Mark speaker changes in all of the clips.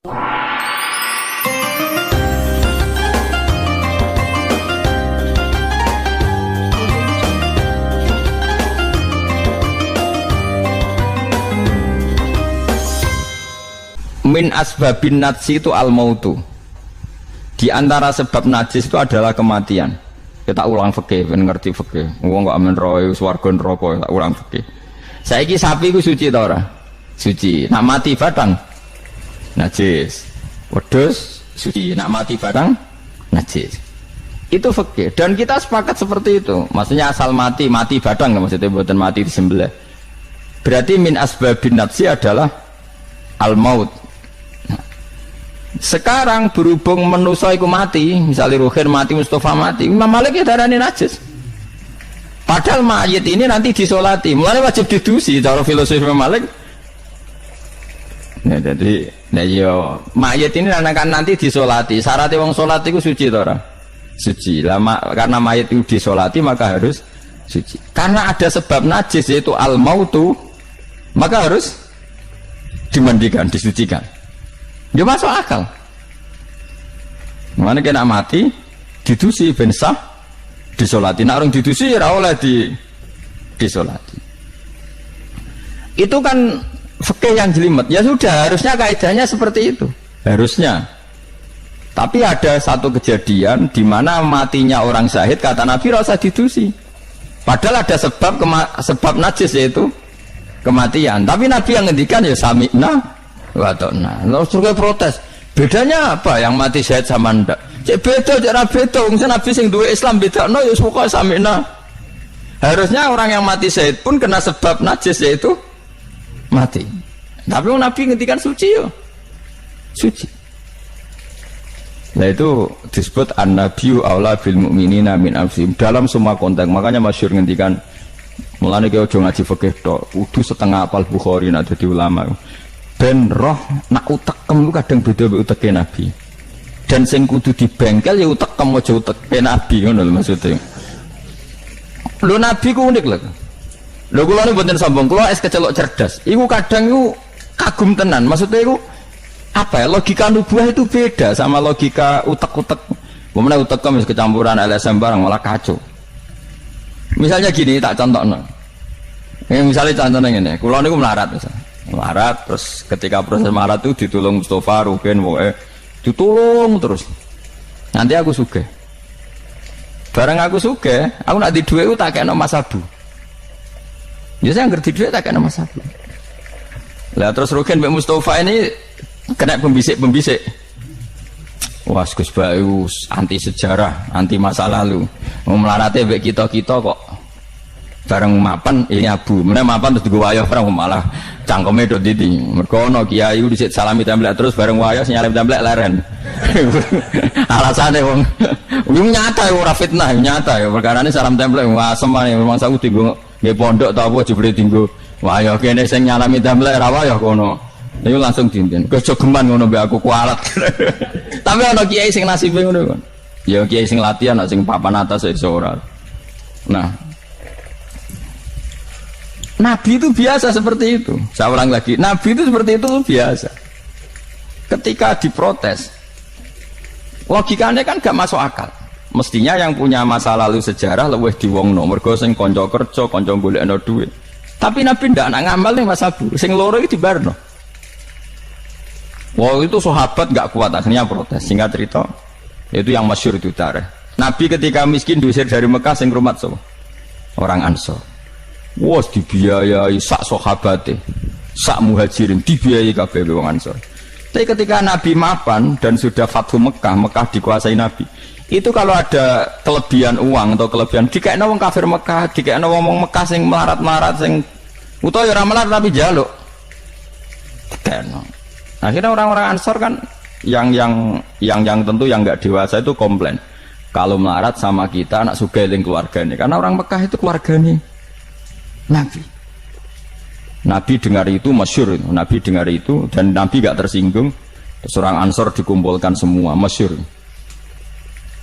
Speaker 1: Min asbabin najsi itu al-mautu. Di antara sebab najis itu adalah kematian. Kita ulang fikih, ben ngerti fikih. Wong kok amen roe swarga neraka, tak ulang fikih. Saiki sapi ku suci ta ora? Suci. Nak mati batang najis. Wedhus suci. Nak mati batang najis. Itu fikih. Dan kita sepakat seperti itu. Maksudnya asal mati batang, maksudnya bukan mati disembelih. Berarti min asbabin najsi adalah al-maut. Sekarang berhubung manusia iku mati, misalnya Ruhin mati, Mustafa mati, Imam Malik ya darahnya najis. Padahal mayit ini nanti disolati, mulanya wajib didusi. Cara filosofi Imam Malik. Nah, jadi, mayit ini nanti disolati. Syaratnya wong solat itu suci tora, suci. Lama karena mayit itu disolati maka harus suci. Karena ada sebab najis yaitu al-mautu, maka harus dimandikan, disucikan. Dia masuk akal. Mana kena mati, didusi ben sah, disolati. Nak orang didusi ora oleh disolati. Itu kan fikih yang jelimet. Ya sudah, harusnya kaidahnya seperti itu. Harusnya. Tapi ada satu kejadian di mana matinya orang syahid kata Nabi rasa didusi. Padahal ada sebab najis yaitu kematian. Tapi Nabi yang ngendikan ya sami'na watona. Lalu suruh protes. Bedanya apa yang mati syahid sama ndak? Cek beda, cara beda. Mungkin Nabi sing duwe Islam beda. No, ya suka samina. Harusnya orang yang mati syahid pun kena sebab najis yaitu mati. Tapi Nabi ngendikan suci yo, suci. Nah itu disebut an-nabiyyu aula bil mu'minina min anfusihim dalam semua konteks. Makanya masyhur ngendikan, mulane ki aja ngaji fikih tok, kudu setengah apal Bukhari nek dadi ulama. Ben roh nak utekem lu kadang beda mbek uteke Nabi. Dan sing kudu dibengkel ya utekem aja uteke Nabi ngono lho maksudnya. Lho Nabi ku unik lho. Lho kula niku mboten sombong, kula es kecelok cerdas. Iku kadang iku kagum tenan. Maksudnya iku apa ya? Logika nubuah itu beda sama logika utek-utek. Pemene utekem wis kecampuran LSM barang malah kacau. Misalnya gini tak contohno. Misalnya contohnya ngene, kula niku melarat misalnya. Melarat, terus ketika proses melarat itu ditolong Mustafa, Rukin, ditolong terus. Nanti aku sugih. Barang aku sugih, aku nak di duit itu tak kena Mas Abu. Ya saya ngerti duit tak kena Mas Abu. Lah terus Rukin mbek Mustafa ini kena pembisik. Wah, Gus Bayu anti sejarah, anti masa lalu. Mau melaratnya mbek kita kok. Bareng mapan ini Abu, mana mapan terus gue wayah bareng malah cangkeme dot didi. Mereka no kiai itu disit salami template terus bareng wayah sinyalim template leren. Alasannya wong, nyata ya ora fitnah, nyata ya perkara ini salam template wah semane memang saya tinggu nggak pondok tau apa jebule tinggu wayah kene sing nyalami template ra wayah kono. Itu langsung dinten. Kejogeman ngono mbek aku kualat. Tapi ono kiai sing nasibe ngono kan. Ya kiai sing latihan sing papan atas iso ora. Nah, Nabi itu biasa seperti itu. Saya ulang lagi, Nabi itu seperti itu biasa. Ketika diprotes, logikanya kan gak masuk akal. Mestinya yang punya masa lalu sejarah luwih diwongno, mergo sing kanca kerja, kanca golekno duit. Tapi Nabi ndak nak ngamal ning Mas Abu, sing loro iki dibarno. Wah itu sahabat gak kuat akhirnya protes. Singkat cerita, itu yang masyhur itu tarikh. Nabi ketika miskin diusir dari Mekah sing rumat so, orang Ansor. Wah dibiayai sak sahabate, sak muhajirin dibiayai kabeh wong Ansor. Tapi ketika Nabi mapan dan sudah Fathu Mekah, Mekah dikuasai Nabi. Itu kalau ada kelebihan uang atau kelebihan dikekno wong kafir Mekah, dikekno wong Mekah sing melarat-melarat sing utawa ya ora melarat tapi jaluk. Dikekno. Akhirnya orang-orang Ansor kan yang tentu yang enggak dewasa itu komplain. Kalau melarat sama kita anak sugih ning keluargane. Karena orang Mekah itu keluargane Nabi dengar itu masyhur, Nabi dengar itu dan Nabi gak tersinggung. Seorang Ansor dikumpulkan semua masyhur.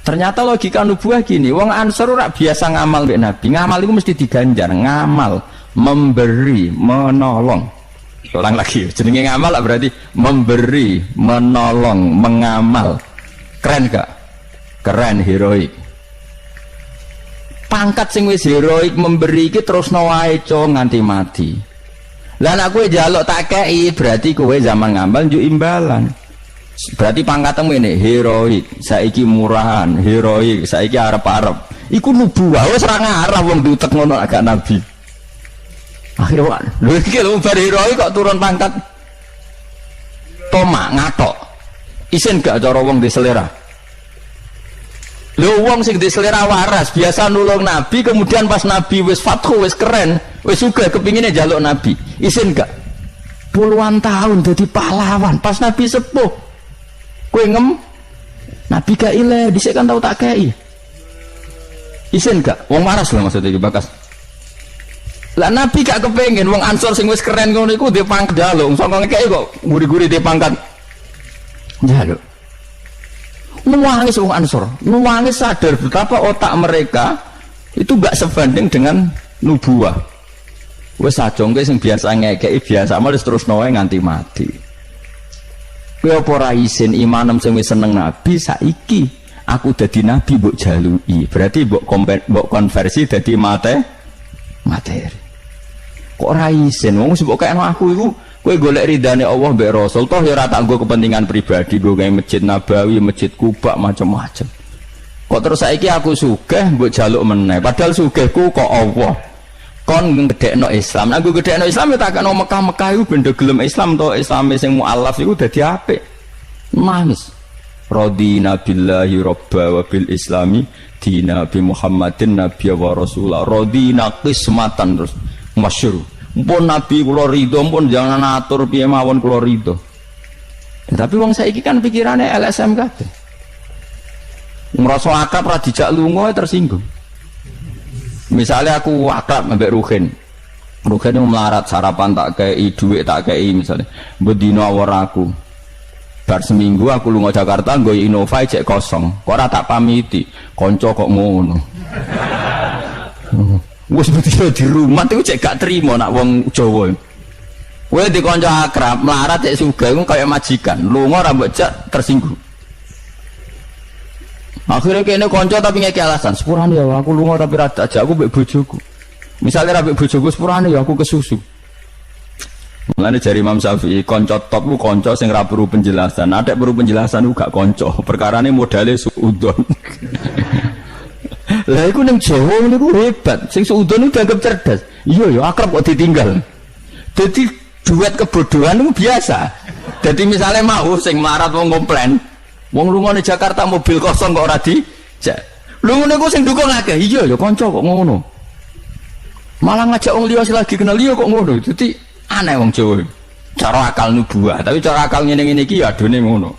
Speaker 1: Ternyata logika nubuah gini, wong Ansor ora biasa ngamal mbek Nabi. Ngamal itu mesti diganjar, ngamal, memberi, menolong. Ulang lagi, jenenge ngamal lah berarti memberi, menolong, mengamal. Keren gak? Keren, heroik. Pangkat sing wis heroik memberi iki terusno wae nganti mati. Lah nek kowe njaluk tak kei berarti kowe zaman ngamal njuk imbalan. Berarti pangkatmu ini heroik, saiki murahan, heroik, saiki arep-arep. Iku nubuwah wis ora ngarah wong diutek ngono agak nabi. Akhirnya lho iki lho bar heroik kok turun pangkat. Tomak ngatok. Isin gak cara wong di selera. Lho wong sing di selera waras biasa nulung nabi, kemudian pas nabi wis fathu wis keren, wis sugih kepingine njaluk nabi. Isin gak? Puluhan tahun dadi pahlawan pas nabi sepuh. Kowe ngem nabi gak ile dhisik kan tau tak kei. Isin gak? Wong waras lho maksudnya iki bakas. Lah nabi gak kepengin wong Ansor sing wis keren ngono iku dhe pangkat njaluk, sangka ngekeki kok guri-guri dhe pangkat njaluk. Nuwangis wong Ansor, nuwangis sadar betapa otak mereka itu gak sebanding dengan nubuah. Wis sajongke sing biasa ngekeki biasa malah terus noe nganti mati. Kowe apa ora isin imanem sing wis seneng nabi saiki aku dadi nabi mbok jaluki. Berarti mbok konversi dadi materi. Kok ora isin wong sebab kaya aku iku kowe golek ridane Allah mbek Rasul toh ya ora tak nggo kepentingan pribadi nggo gawe masjid Nabawi, masjid Kuba macam-macam. Kok terus saiki aku sugih mbok jaluk meneh padahal sugihku kok Allah. Kon gedekno Islam. Nek aku gedekno Islam ya tak kena Mekah-Mekah iku benda gelem Islam to Islame sing mualaf iku dadi apik. Nangis. Radina billahi robba wa bil islami dina bi Muhammadin nabiyya wa rasulah. Radina qismatan terus masyhur. Mpun nabi kula ridho, mpun jangan atur piye mawon kula ridho. Tapi wong saiki kan pikirane LSM kabeh. Ngrasa akrab ra dijak lunga tersinggung. Misalnya aku akrab ambek Ruhin. Ruhin melarat sarapan tak kei, duit tak kei misalnya. Bedino awor aku. Bar seminggu aku lunga Jakarta nggo Innova cek kosong. Kok ora tak pamiti, kanca kok ngono. Wis bedino di rumah iku cek gak trimo nak wong Jawa. Kowe di kanca akrab melarat cek sugih iku kaya majikan. Lunga ora mbok jak tersinggung. Akhirnya kene kanca tapi ngeki alasan, sepurane ya aku lunga tapi ra ajak aku mbek bojoku. Misalnya ra mbek bojoku sepurane ya aku kesusu. Mulane jari Imam Syafi'i, kanca top ku kanca sing ra perlu penjelasan. Ada perlu penjelasan ku gak kanca. Perkarane modale suudon. Lah iku ning Jawa niku hebat. Sing suudon itu dianggap cerdas. Iya ya akrab kok ditinggal. Dadi duet kebodohan itu biasa. Dadi misalnya mau sing melarat wong komplain wong lunga di Jakarta mobil kosong kok ora dijak. Lho ngene ku sing dukung akeh. Iya ya kanca kok ngono. Malah ngajak wong liya lagi kenal liya kok ngono. Dadi aneh wong Jawa. Cara akal nubuah, tapi cara akal ngene-ngene iki ya adone ngono.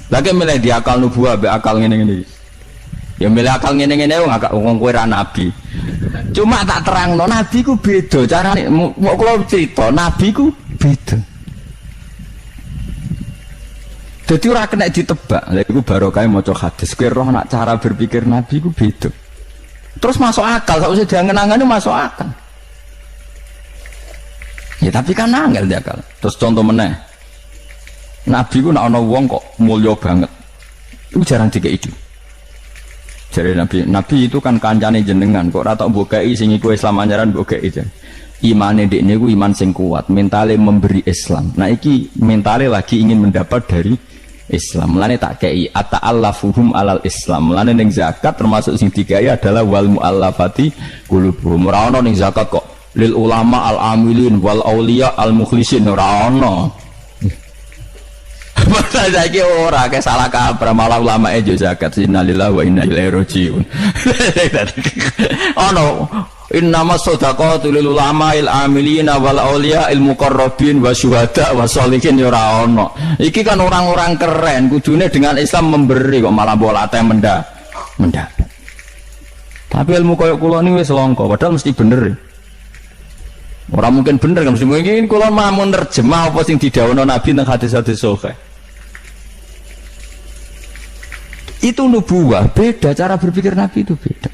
Speaker 1: Lagi milih di akal nubuah mbek akal ngene-ngene iki. Ya milih akal ngene-ngene wong agak wong kowe ra nabi. Cuma tak terangno nabi ku beda carane. Mau kula cerita nabi ku beda. Jadi ora kena ditebak. Lha iku barokah maca hadis. Kowe roh nak cara berpikir nabi ku beda. Terus masuk akal, sausé diangen-angene masuk akal. Ya tapi kan angel dia akal. Terus contoh meneh. Nabi ku nak ana wong kok mulya banget. Itu jarang dikei itu. Jadi nabi itu kan kancane jenengan kok ora tak mbokeki sing iku Islam anjaran mbokeki. Imane dekne ku iman sing kuat, mentale memberi Islam. Nah iki mentale lagi ingin mendapat dari Islam. Mulane tak kei ata'allafuhum alal Islam. Mulane ning zakat termasuk sing dikai adalah wal muallafati qulubuhum. Ora ono ning zakat kok lil ulama al amilin wal auliya al mukhlisin ora ono. Masa saiki ora ke salah kaprah malah ulama e zakat innalillahi wa inna ilaihi rajiun. Ono innamas shadaqatu lil ulama'il amilina wal auliya il muqarrabin wa syuhada wa sholihin ya ora ono. Iki kan orang-orang keren kudune dengan Islam memberi kok malah bolate mendak. Tapi ilmu koyo kula niku wis langka padahal mesti bener. Ora mungkin bener kan mesti mungkin kula mau nerjemah apa sing didhawuhna Nabi teng hadis-hadis sahih. Itu nubuwah beda, cara berpikir Nabi itu beda.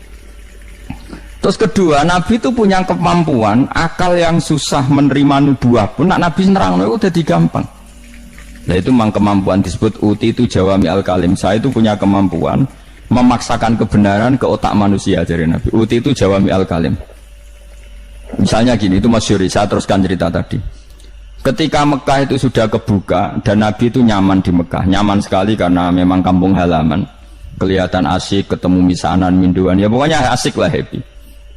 Speaker 1: Terus kedua, Nabi itu punya kemampuan akal yang susah menerima nubuah pun nak Nabi nerangno itu udah gampang. Nah itu memang kemampuan disebut uti itu jawami al-kalim. Saya itu punya kemampuan memaksakan kebenaran ke otak manusia dari Nabi. Uti itu jawami al-kalim. Misalnya gini, itu masyhur, saya teruskan cerita tadi. Ketika Mekah itu sudah kebuka dan Nabi itu nyaman di Mekah, nyaman sekali karena memang kampung halaman, kelihatan asik, ketemu misanan, minduan, ya pokoknya asik lah, happy.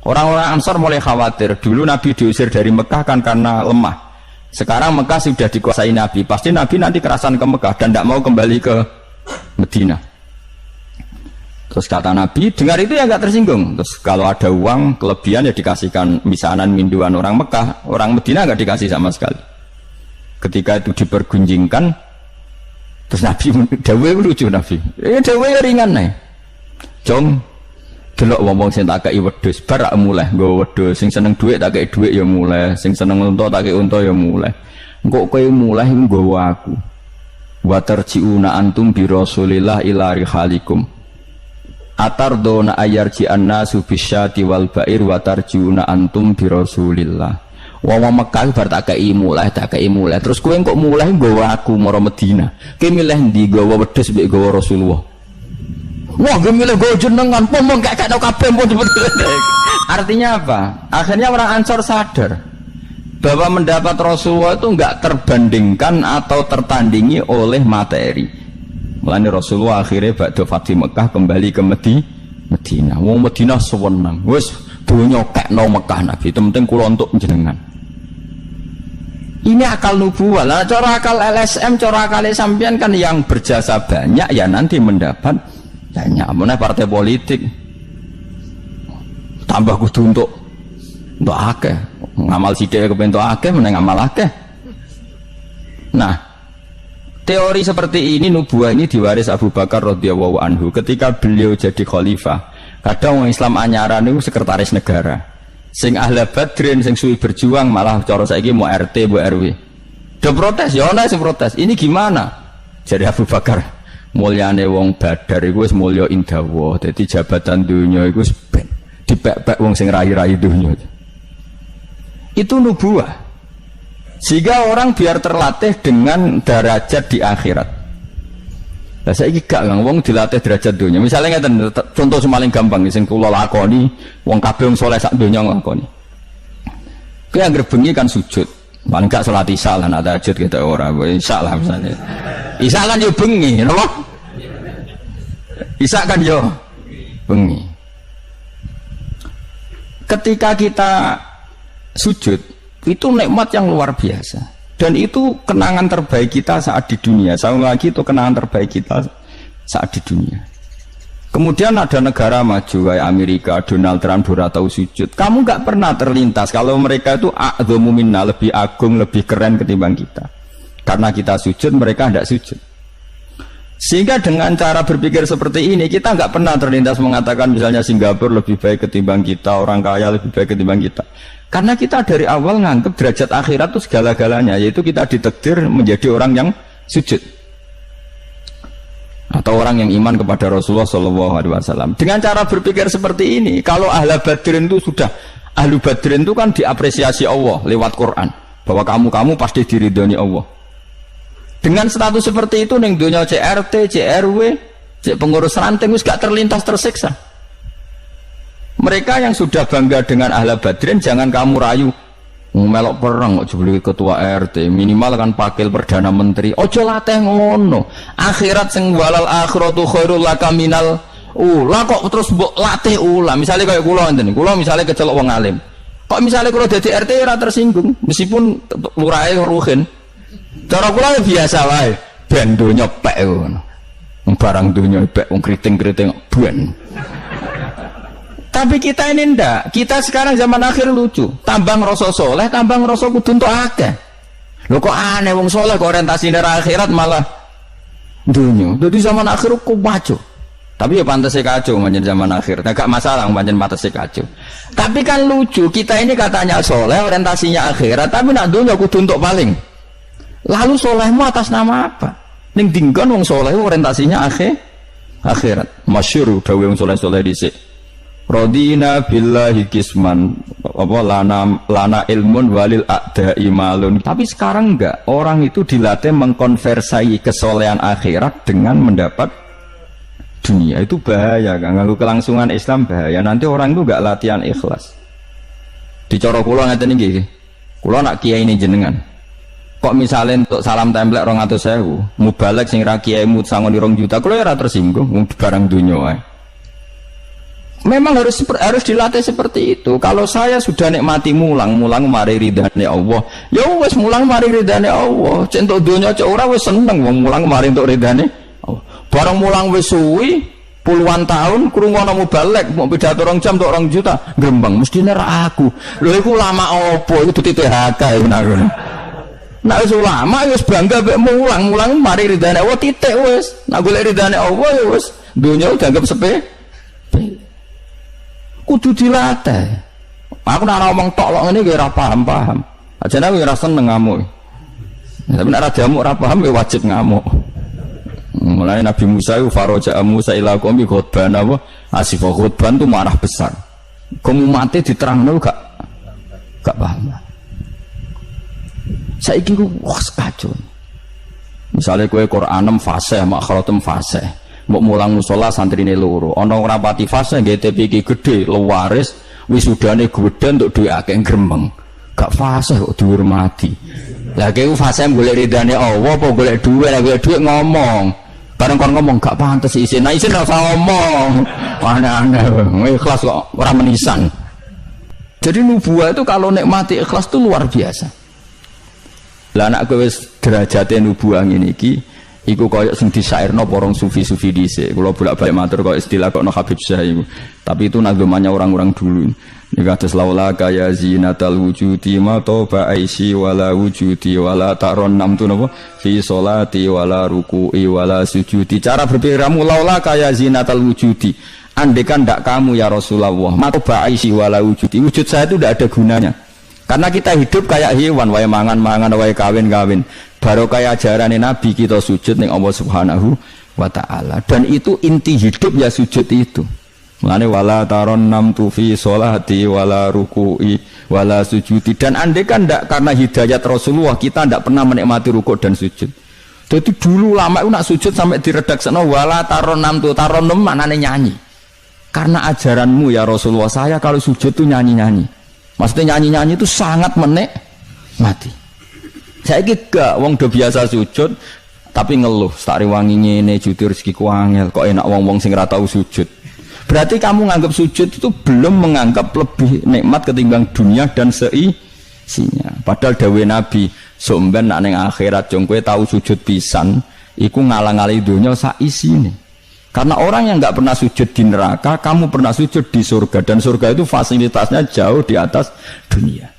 Speaker 1: Orang-orang Ansar mulai khawatir. Dulu Nabi diusir dari Mekah kan karena lemah. Sekarang Mekah sudah dikuasai Nabi. Pasti Nabi nanti kerasan ke Mekah dan tidak mau kembali ke Medina. Terus kata Nabi, dengar itu ya nggak tersinggung. Terus kalau ada uang kelebihan ya dikasihkan misanan, minduan orang Mekah. Orang Medina nggak dikasih sama sekali. Ketika itu dipergunjingkan, terus Nabi dawe lucu Nabi. Dawe ringan nih. Jong delok wong sing tak kei wedhus bar mulai nggo wedhus, sing seneng dhuwit tak kei dhuwit ya mulai, sing seneng unta tak kei unta ya mulai. Engko kowe mulai nggawa aku. Wa tarjiuna antum bi Rasulillah ila rihalikum. Atardona ayarji annasu bisyati wal ba'ir wa tarjiuna antum bi Rasulillah. Wong Mekah bar tak kei mulai, terus kowe kok mulai nggawa aku mara Madinah. Kowe milih ndi nggawa wedhus mbek nggawa Rasulullah? Wah, gue milih gue jenengan, pomong gak tau kabeh pun. Artinya apa? Akhirnya orang Ansor sadar bahwa mendapat Rasulullah itu enggak terbandingkan atau tertandingi oleh materi. Mulanya Rasulullah akhirnya ba'da Fatih Mekah kembali ke Medina. Wong Medina sewenang. Wes donya kekno Mekah Nabi. Itu penting kula untuk jenengan. Ini akal nubuwah. Lah cara akal LSM, cara akal sampean kan yang berjasa banyak ya nanti mendapat banyak. Mana partai politik tambah kudu untuk akeh ngamal sithik kepen untuk akeh meneng ngamal akeh. Nah, teori seperti ini nubuah ini diwaris Abu Bakar radhiyallahu anhu ketika beliau jadi khalifah. Kadang orang Islam anyaran itu sekretaris negara. Sing ahli Badrin sing suwi berjuang malah cara saiki mau RT, mau RW. Do protes, ya ana sing protes. Ini gimana? Jadi Abu Bakar, mulyane wong Badar iku wis mulya indawa. Dadi jabatan dunya iku wis ben dipek-pek wong sing rai-rai dunya. Itu nubuah. Sehingga orang biar terlatih dengan derajat di akhirat. Lah saiki gak wong dilatih derajat dunya. Misalnya ngeten contoh semaling gampang sing kula lakoni, wong kabeh wong saleh sak donya nglakoni. Kuwi anggere bengi kan sujud. Paling gak salat isya lah nak tahajud kita ora. Isya lah misalnya. Isya kan yo bengi, napa? Isya kan yo bengi. Ketika kita sujud, itu nikmat yang luar biasa. Dan itu kenangan terbaik kita saat di dunia. Saya lagi itu kenangan terbaik kita saat di dunia. Kemudian ada negara maju kayak Amerika, Donald Trump tahu sujud. Kamu nggak pernah terlintas kalau mereka itu a'dhamu minna, lebih agung, lebih keren ketimbang kita. Karena kita sujud, mereka tidak sujud. Sehingga dengan cara berpikir seperti ini, kita nggak pernah terlintas mengatakan misalnya Singapura lebih baik ketimbang kita, orang kaya lebih baik ketimbang kita. Karena kita dari awal nganggap derajat akhirat itu segala-galanya, yaitu kita ditakdir menjadi orang yang sujud atau orang yang iman kepada Rasulullah SAW. Dengan cara berpikir seperti ini, kalau ahlu badrin itu sudah, ahlu badrin itu kan diapresiasi Allah lewat Quran, bahwa kamu pasti diridhoni Allah. Dengan status seperti itu, neng dunia CRT, CRW, pengurus ranting, gak terlintas tersiksa. Mereka yang sudah bangga dengan ahli badrin, jangan kamu rayu melok perang kok jebule ketua RT, minimal kan pakil perdana menteri. Ojo latih ngono. Akhirat sing walal akhiratu khairul laka minal ula, kok terus mbok latih ula. Misalnya kayak kula ngenten, kula misalnya kecelok wong alim. Kok misalnya kula dadi RT ora tersinggung, meskipun lurahe ruhin. Cara kula biasa wae, ben donya pek ngono. Barang donya pek wong kriting-kriting ben. Tapi kita ini ndak. Kita sekarang zaman akhir lucu. Tambang rasa soleh, tambang rasa kudu entuk akeh. Lho kok aneh wong soleh kok orientasine akhirat malah dunya. Jadi zaman akhir kok maco. Tapi ya pantas kacau manjen zaman akhir. Enggak masalah manjen pantas kacau. Tapi kan lucu, kita ini katanya soleh, orientasinya akhirat, tapi nak dunya kudu entuk paling. Lalu solehmu atas nama apa? Ning dinggon wong soleh orientasinya akhirat. Masyhur dawuh wong soleh-soleh dhisik. Radina billahi kisman apa lana ilmun walil a'da'i malun. Tapi sekarang enggak, orang itu dilatih mengkonversi kesolehan akhirat dengan mendapat dunia. Itu bahaya kan, ganggu kelangsungan Islam bahaya. Nanti orang itu enggak latihan ikhlas. Dicara kula ngeten iki. Kula nak kiai ini jenengan. Kok misalnya untuk salam template 200.000, mubalek sing ra kiaimu sangoni 2 juta, kula ora tersinggung barang dunya wae. Memang harus dilatih seperti itu. Kalau saya sudah nikmati mulang mari ridhane Allah. Ya wis mulang mari ridhane Allah. Cek entuk donya cek ora wis seneng wong mulang mari entuk ridhane Allah. Barang mulang wis suwi puluhan tahun krungono mubalek mau pidato 2 jam entuk 2 juta, grembang mestine ra aku. Lho iku lama apa iku duti THK iku ngono. Nek wis ulama wis bangga mek mulang mari ridhane Allah titik wis. Nek golek ridhane Allah ya wis donya dianggap sepele. Kudu dilatih. Aku nak ngomong tok kok ngene iki ora paham. Ajane aku ora seneng ngamuk. Tapi nek ora diamuk ora paham ya wajib ngamuk. Mulai Nabi Musa itu faraja Musa ila qaumi khutban apa? Asif khutban itu marah besar. Kamu mati diterangno gak paham. Saiki ku kacau. Misalnya kowe Qur'anem fasih, makhratem fasih. Mbok mulang musala santrine loro ana ora pati fase GTP iki gedhe luwaris wisudane gedhe untuk duwe akeh gremeng gak fase kok dihormati lah kowe fase golek ridane Allah apa golek duwe lek duwe ngomong bareng kon ngomong gak pantes isin nah isin ora usah ngomong aneh-aneh ikhlas kok ora menisan. Jadi nubuah itu kalau nikmati ikhlas itu luar biasa. Lah anak kowe wis derajate nubuah ngene iki iku koyo sing disairno porong sufi-sufi dhisik. Kula bolak-balik matur koyo istilah kok no Habib Syah iku. Tapi itu nagomannya orang-orang dulu. Nika atas laula kaya zinatal wujudi ma toba aisi wala wujudi wala taron nam tu napa fi sholati wala ruku'i wala sujudi. Cara berpikirmu laula kaya zinatal wujudi. Andekan ndak kamu ya Rasulullah ma toba aisi wala wujudi. Wujud saya itu ndak ada gunanya. Karena kita hidup kayak hewan, wae mangan-mangan, wae kawin-kawin. Baru kayak ajaran Nabi kita sujud ning Allah Subhanahu wa taala. Dan itu inti hidup ya sujud itu. Mulane wala taron nam tu fi sholati wala ruku'i wala sujudi. Dan andai kan ndak karena hidayat Rasulullah kita ndak pernah menikmati rukuk dan sujud. Jadi dulu lama itu nak sujud sampai diredakseno wala taron nam tu taron nam maknane nyanyi. Karena ajaranmu ya Rasulullah saya kalau sujud tuh nyanyi-nyanyi. Maksudnya nyanyi-nyanyi itu sangat menikmati. Saya gak wong do biasa sujud tapi ngeluh stari wangi ngene judi rezekiku angel kok enak wong-wong sing ora tau sujud. Berarti kamu nganggap sujud itu belum menganggap lebih nikmat ketimbang dunia dan seisinya. Padahal dawuh Nabi somben nak ning akhirat jong kowe tau sujud pisan iku ngalang-alangi dunia sak isine. Karena orang yang nggak pernah sujud di neraka, kamu pernah sujud di surga dan surga itu fasilitasnya jauh di atas dunia.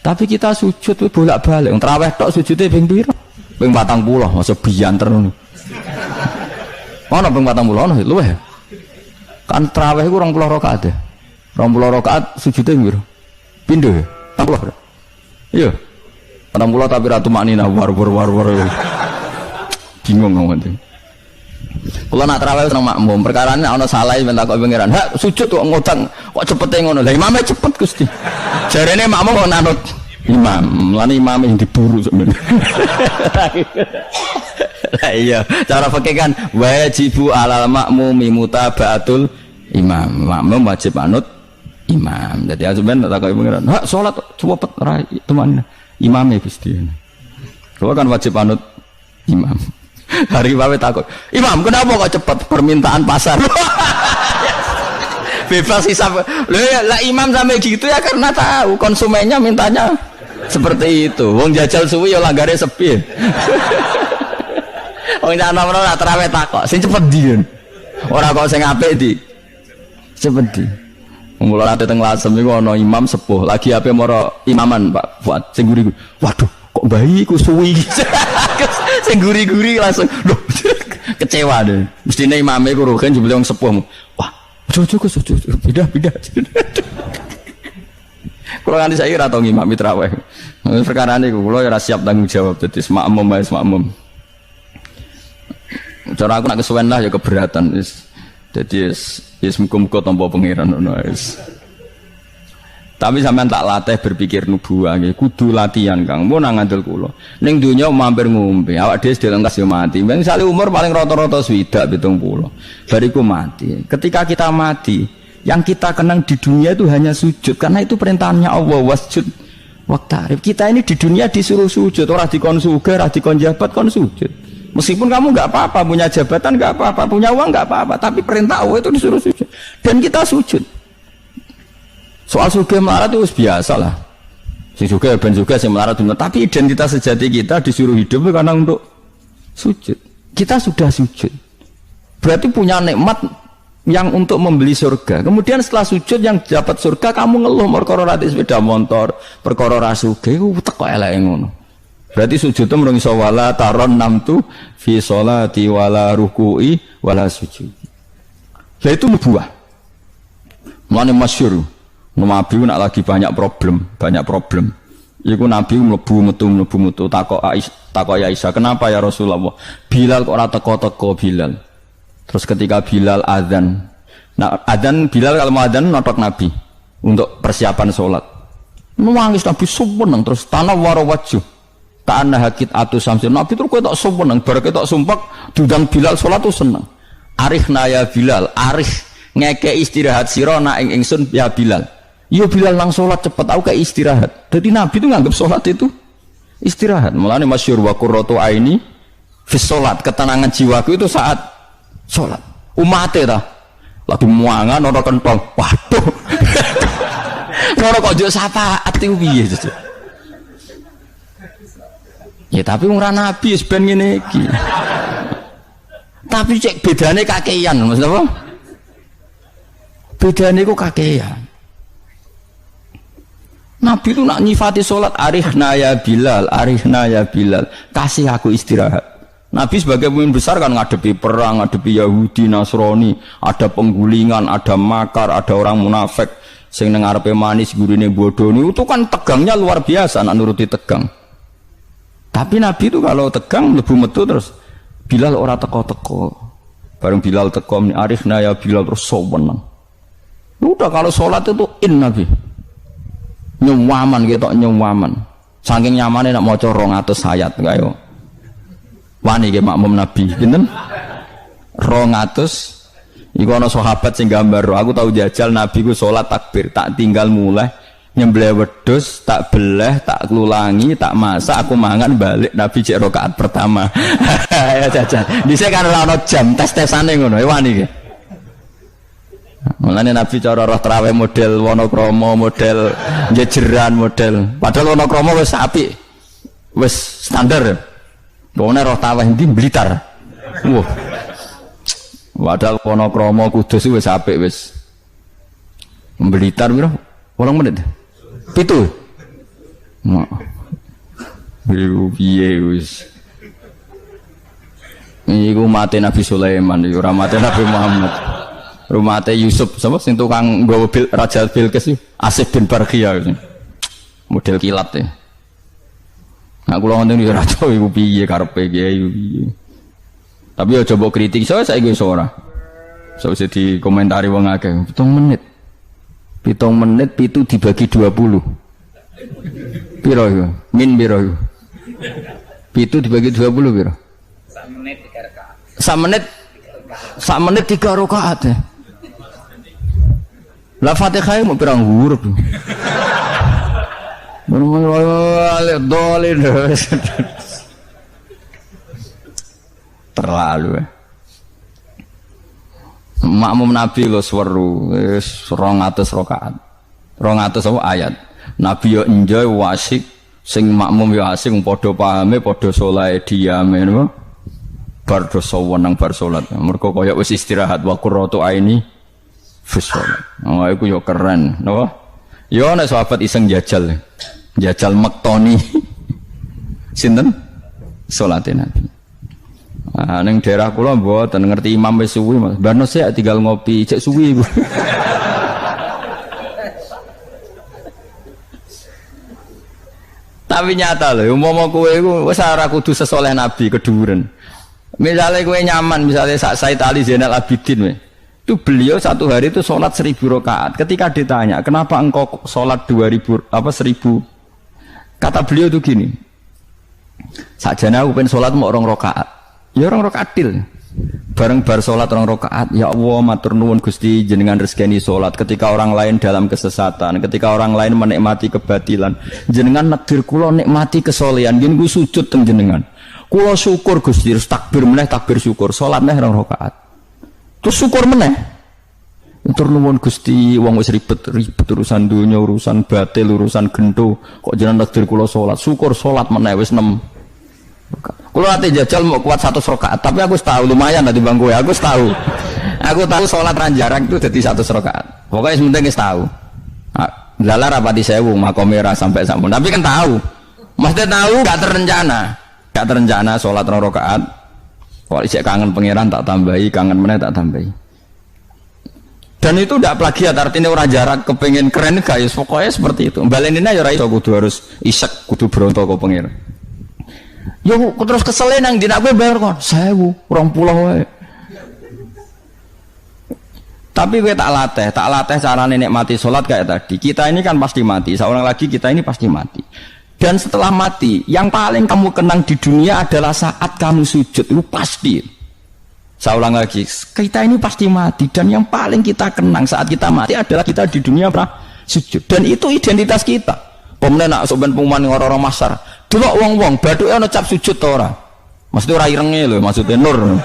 Speaker 1: Tapi kita sujud bolak-balik, terawih tok sujudnya ping pira? Ping 40, masa bianter ngono. Ono ping 40 ono luwih. Kan terawih iku 20 rakaat ya. 20 rakaat sujudnya piro? Pindho ya? 40. Iya. 60 tapi ratu maknina war. Bingung ngomong. Kalau nak terawih seneng makmum, perkara ini ana salah minta kok pengiran. Hak sujud kok ngutang, kok cepete ngono. Lah imame cepet Gusti. Jarene makmum kok nanut imam, lan imam yang diburu sebenarnya. Lah iya, cara fikih kan wajibu alal makmumi mutabaatul imam. Makmum wajib anut imam. Jadi azuben tak kok pengiran. Hak salat cepet ra teman imame Gusti. Kalau kan wajib anut imam. Hari bawe takut, Imam kenapa kok cepat permintaan pasar? Bebas hisab. Lah imam sampai gitu ya karena tahu konsumennya mintanya seperti itu. Wong jajal suwi ya langgare sepi. Wong ana ora terawih takok, sing cepet ndi? Ora kok sing apik di. Cepet di. Mula ate teng Lasem iku ana imam sepuh, lagi ape moro imaman Pak Fuad sing guri. Waduh, kok bayi ku suwi. Sing guri-guri langsung loh kecewa deh. Mestine imame ku rogen jebule wong sepuh. Wah, ojo beda. Kula nganti saiki ora tau ngimami traweh. Perkara niku kula ora siap tanggung jawab dadi makmum wae makmum. Cara aku nak kesuwen lah ya keberatan wis. Jadi muga-muga tampa pangeran ngono wis. Tapi sampean tak latih berpikir nubuwah nggih, kudu latihan Kang. Mun nang ngandel kula. Ning donya mampir ngombe, awak dhewe sedhe lengkas yo mati. Misale umur paling rata-rata 70. Bariku mati. Ketika kita mati, yang kita kenang di dunia itu hanya sujud karena itu perintahnya Allah wasjud waqtarib. Kita ini di dunia disuruh sujud, ora dikon sugih, ora dikon jabat, kon sujud. Meskipun kamu enggak apa-apa, punya jabatan enggak apa-apa, punya uang enggak apa-apa, tapi perintah Allah itu disuruh sujud. Dan kita sujud. Soal sugih melarat itu biasa lah. Si sugih ben sugih sing melarat bener, tapi identitas sejati kita disuruh hidup karena untuk sujud. Kita sudah sujud. Berarti punya nikmat yang untuk membeli surga. Kemudian setelah sujud yang dapat surga kamu ngeluh perkara ra sepeda motor, perkara ra sugih ku teko eleke ngono. Berarti sujud itu mrung iso wala taron namtu fi sholati wala ruku'i wala sujud. Lah itu nubuwah. Mulane masyhur. Nabi nak lagi banyak problem. Iku Nabi mlebu metu takok ya Aisyah, "Kenapa ya Rasulullah? Bilal kok ora teko-teko Bilal?" Terus ketika Bilal azan. Nah, azan Bilal kalau mau azan notok Nabi untuk persiapan salat. Nangis Nabi suweneng terus tanah waro wajhu. Ta'anna hakit atu samsin. Nabi terus kowe tok suweneng, bar ketok sumpek diundang Bilal salat tuh seneng. Arihna ya Bilal, arih ngeke istirahat sira nak ing ingsun ya Bilal. Yo Bilal nang salat cepet aku kayak istirahat. Jadi Nabi itu nganggap salat itu istirahat. Mulane masyhur wa qurratu aini fi salat, ketenangan jiwaku itu saat salat. Umate ta lagi muangan ora kentong. Waduh. Ora kok njuk syafaat iku piye to. Ya tapi ora Nabi wis ben ngene iki. Tapi cek bedane kakean, maksud apa? Bedane ku kakean. Nabi itu nak nyifati sholat arihna ya Bilal, kasih aku istirahat. Nabi sebagai pemimpin besar kan ngadepi perang, ngadepi Yahudi, Nasrani, ada penggulingan, ada makar, ada orang munafik sing nang ngarepe manis gurine bodoh itu kan tegangnya luar biasa nak nuruti tegang. Tapi Nabi itu kalau tegang mlebu metu terus Bilal ora teko-teko. Bareng Bilal teko arihna ya Bilal terus soweneng. Udah kalau sholat itu Nabi. Nyuwaman gitu, nyuwaman. Saking nyamannya nak maca 200 ayat kaya. Wani ge makmum Nabi, pinten? 200. Iku ana sahabat sing gambar, aku tahu jajal Nabi ku salat takbir, tak tinggal mulai nyembelih wedhus, tak beleh, tak klulangi, tak masak, aku mangan balik Nabi cek rakaat pertama. Ya jajal. Dhisik kan ora ana jam tes-tesane ngono, wani ge. Mulane Nabi cara roh traweh model Wonokromo, model jejeran, model. Padahal Wonokromo wis apik. Wis standar. Wong roh traweh ndi Blitar. Wah. Padahal Wonokromo Kudus wis apik wis. Blitar piro? 8 menit. 7. Nah. Piye wis. Iku mate Nabi Sulaiman, iku ora mate Nabi Muhammad. Rumah Teh Yusuf, sama sing tukang nggawa Raja Bilqis Asif bin Barkhiyah model kilat ya. Nah kula ngoten iki raja iku piye karepe piye. Tapi ya coba kritik saya iki ora. Sawise dikomentari wong akeh 7 menit. 7 menit pitu dibagi 20. Piro iku? Min piro iku? Pitu dibagi 20 piro? 1 menit 3 rakaat. 1 menit 3 rakaat ya. La Fatihah mau pirang huruf. Terlalu. Makmum Nabi lo seweru, 200 rakaat. 200 apa ayat. Nabi yo enjoy wasik, sing makmum yo asik padha pahame, padha saleh diame napa. Bar dosa wenang bar salat. Mergo kaya wis istirahat wa qurratu aini sholat. Oh, iku yo keren, napa? Yo nek sahabat iseng jajal. Jajal mektoni. Sinten? Salate Nabi. Ah ning daerah kula mboten ngerti imam wis suwi, Mas. Barno sik tinggal ngopi, cek suwi iku. Tapi nyata lho, umpama kowe iku wis ora kudu sesoleh Nabi keduren. Misalnya kowe nyaman, misalnya Said Ali Zainal Abidin we. Itu beliau satu hari itu sholat 1000 rakaat. Ketika ditanya, kenapa engkau sholat 1000 kata beliau itu gini, sajana aku pengen sholat mau 2 rakaat. Ya 2 rakaat til. Bareng bar sholat 2 rakaat, ya Allah matur nuwun Gusti jenengan rezeki sholat ketika orang lain dalam kesesatan, ketika orang lain menikmati kebatilan, jenengan nakdir kula nikmati kesolehan, nggih sujud teng jenengan. Kula syukur Gusti, terus takbir meneh takbir syukur, sholat meneh 2 rakaat. Terus syukur meneh. Matur nuwun Gusti, wong wis ribet urusan dunya, urusan batil, urusan gento, kok jenengan nakdir kula sholat, syukur sholat meneh wis 6. Kalau nanti jajal mau kuat 100 rakaat, tapi aku tahu lumayan lah di bangku ya. Aku tahu sholat ranjarang itu jadi 100 rakaat. Pokoknya sementing tahu. Lala rapati sewu makomera sampai sampun. Tapi kan tahu, maksudnya tahu gak terencana sholat 2 rakaat. Kalau isek kangen pangeran tak tambahi, kangen meneh tak tambahi. Dan itu tidak plagiat, artinya orang jarak kepengen keren guys. Pokoknya seperti itu. Balenina ya raiso kudu harus isek, kudu berontok ke pangeran. Yo terus kesel nang dina kowe bayar kon 1000 wae. Tapi kowe tak latih carane nikmati salat kayak tadi. Kita ini kan pasti mati, seorang lagi kita ini pasti mati. Dan setelah mati, yang paling kamu kenang di dunia adalah saat kamu sujud, itu pasti. Saya ulang lagi, kita ini pasti mati dan yang paling kita kenang saat kita mati adalah kita di dunia sujud. Dan itu identitas kita. Pemenang nak soben pengumuman orang-orang masar. Delok wong-wong bathuke ana cap sujud ta ora? Maksudnya ora irenge lho, maksudnya nur.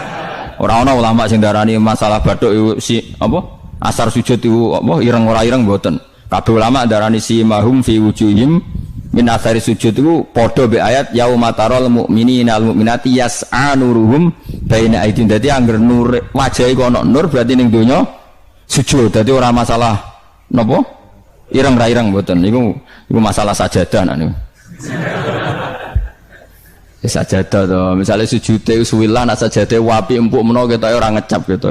Speaker 1: Ora ana ulama sing darani masalah bathuk si apa? Asar sujud itu apa ireng ora ireng mboten. Kabeh ulama darani si mahum fi wujuhim min asari sujud itu padha be ayat yaumatarul mu'minina al mu'minati yas'a nuruhum baina aidin. Dadi anggere nur wajahe kok ana nur berarti ning donya sujud. Dadi ora masalah napa? Ireng ra ireng mboten. Iku masalah sajadah niku. Sajadah to, misalnya sujude suwilan sajadah wapi empuk menawa ketoke ora ngecap gitu.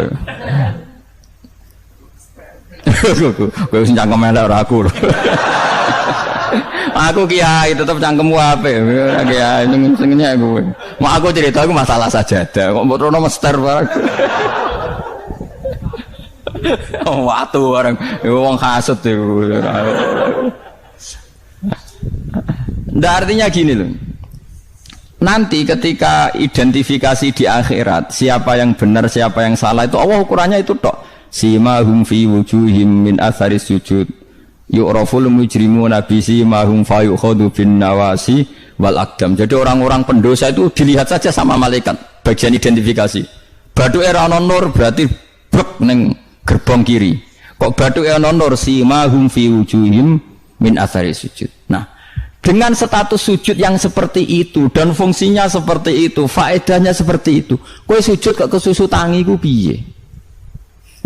Speaker 1: Kowe wis cangkem elek ora aku. Aku kiai tetep cangkemmu apik. Kiai senengnya kowe. Mau aku cerita aku masalah sajadah, kok mbok rono mester bareng. Oh, waktu orang wong hasud iku. Artinya gini loh. Nanti ketika identifikasi di akhirat siapa yang benar siapa yang salah itu Allah ukurannya itu tok. Simahum fi wujuhim min athari sujud yu'raful mujrimuna bi simahum fa yukhadu bin nawasi wal aqdam. Jadi orang-orang pendosa itu dilihat saja sama malaikat bagian identifikasi. Bathuke ora ana nur berarti blek ning gerbong kiri. Kok bathuke ana nur simahum fi wujuhim min athari sujud. Nah, dengan status sujud yang seperti itu dan fungsinya seperti itu, faedahnya seperti itu, kowe sujud kok kesusu tangi ku piye?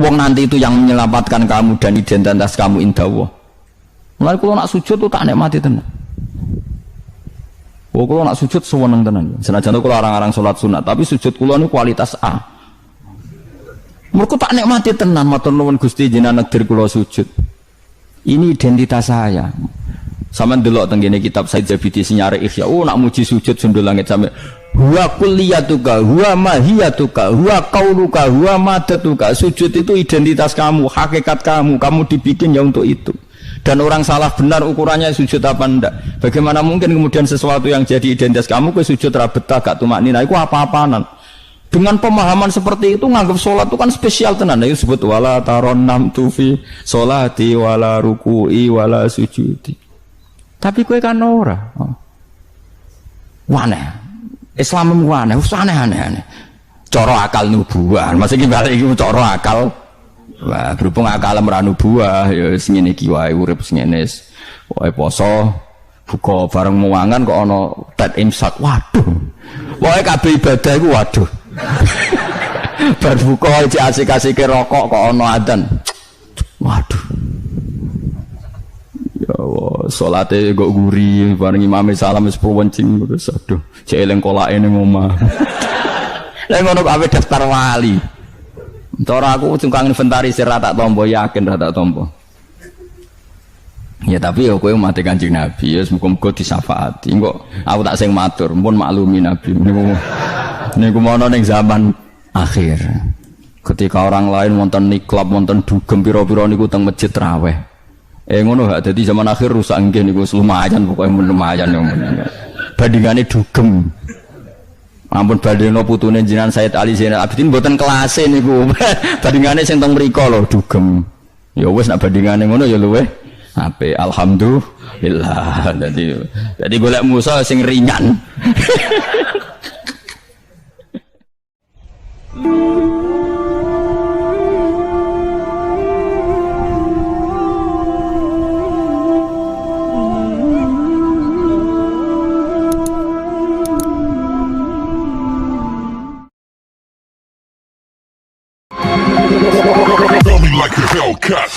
Speaker 1: Wong nanti itu yang menyelamatkan kamu dan identitas kamu indah Allah. Mulai kalau nak sujud tuh tak nikmati tenan. Oh, kalau nak sujud sewenang tenan. Senajan kalau orang-orang sholat sunat, tapi sujud kula ini kualitas A. Mereka tak nikmati tenan. Matur nuwun Gusti jenengan negdir kula sujud. Ini identitas saya. Sama delok tenggene kitab Said Zabidi Sinyare Ihya. Oh nak muji sujud sundul langit sampai huwa kulliyatuka, huwa mahiyatuka, huwa qauluka, huwa madatuka. Sujud itu identitas kamu, hakikat kamu. Kamu dibikin ya untuk itu. Dan orang salah benar ukurannya sujud apa enggak. Bagaimana mungkin kemudian sesuatu yang jadi identitas kamu ke sujud ra betah gak tumaknina iku apa-apaanan. Dengan pemahaman seperti itu nganggap sholat itu kan spesial tenan. Itu disebut wala taron tufi sholati wala ruku'i wala sujudi. Tapi kowe kan ora. Waneh. Islam waneh, aneh-aneh. Cara akal nubuah. Maksudnya balik iki cara akal. Wah, berhubung akal ora nubuah ya wis ngene iki wae urip ngene. Wae poso, buka bareng muangan kok ana tet imsak. Waduh. Wae kabeh ibadah iku waduh. Bar buka iki asik-asike rokok kok ana adzan. Waduh. Ya Allah, salate kok guri bareng imame salam wis wencing terus aduh, cek eling kolake ning omah. Lah ngono kok ape daftar wali. Cara aku tukang inventarisir ra tak tampa yakin ra tak tampa. Ya tapi ya kowe mati Kanjeng Nabi ya muga-muga disyafaati. Engko aku tak sing matur, mumpun maklumi Nabi niku mono ning zaman akhir. Ketika orang lain wonten niklab, wonten dugem pira-pira niku teng masjid traweh. Ngono gak dadi zaman akhir rusak nggih niku lumayan pokoke lumayan yang bandingane dugem. Ampun bandingno putune jenengan Said Ali Zainal Abidin mboten kelase niku. Bandingane sing teng mriko lho dugem. Ya wis nek bandingane ngono ya luweh apik. Alhamdulillah. Jadi golek musa sing ringan.
Speaker 2: Coming like a Hellcat.